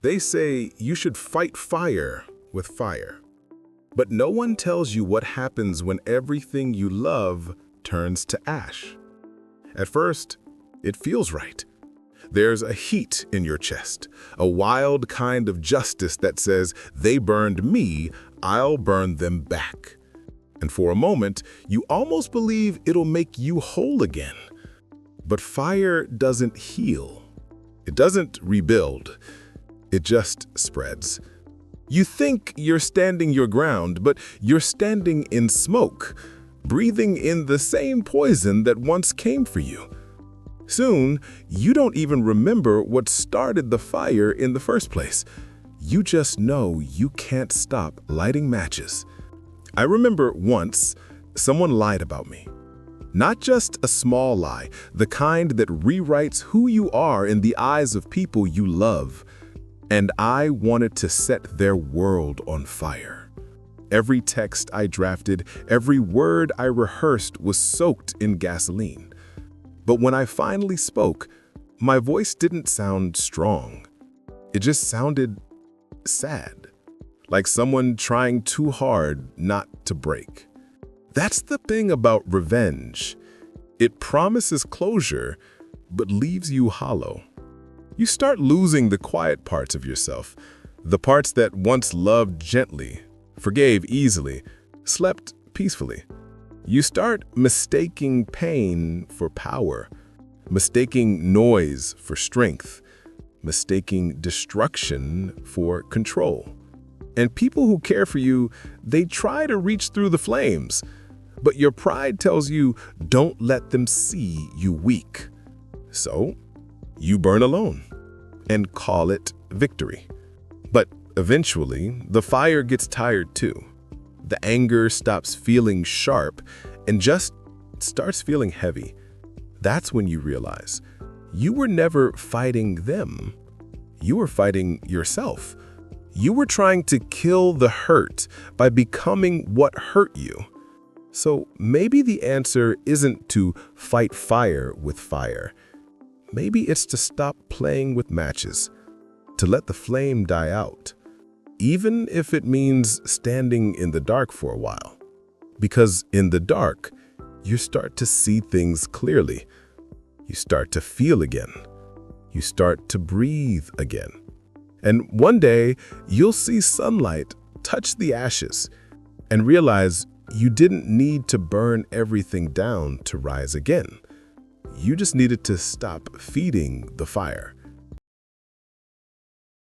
They say you should fight fire with fire. But no one tells you what happens when everything you love turns to ash. At first, it feels right. There's a heat in your chest, a wild kind of justice that says, they burned me, I'll burn them back. And for a moment, you almost believe it'll make you whole again. But fire doesn't heal. It doesn't rebuild. It just spreads. You think you're standing your ground, but you're standing in smoke, breathing in the same poison that once came for you. Soon, you don't even remember what started the fire in the first place. You just know you can't stop lighting matches. I remember once, someone lied about me. Not just a small lie, the kind that rewrites who you are in the eyes of people you love. And I wanted to set their world on fire. Every text I drafted, every word I rehearsed was soaked in gasoline. But when I finally spoke, my voice didn't sound strong. It just sounded sad, like someone trying too hard not to break. That's the thing about revenge. It promises closure, but leaves you hollow. You start losing the quiet parts of yourself, the parts that once loved gently, forgave easily, slept peacefully. You start mistaking pain for power, mistaking noise for strength, mistaking destruction for control. And people who care for you, they try to reach through the flames, but your pride tells you don't let them see you weak. So, you burn alone and call it victory. But eventually, the fire gets tired too. The anger stops feeling sharp and just starts feeling heavy. That's when you realize you were never fighting them. You were fighting yourself. You were trying to kill the hurt by becoming what hurt you. So maybe the answer isn't to fight fire with fire. Maybe it's to stop playing with matches, to let the flame die out, even if it means standing in the dark for a while. Because in the dark, you start to see things clearly. You start to feel again. You start to breathe again. And one day, you'll see sunlight touch the ashes and realize you didn't need to burn everything down to rise again. You just needed to stop feeding the fire.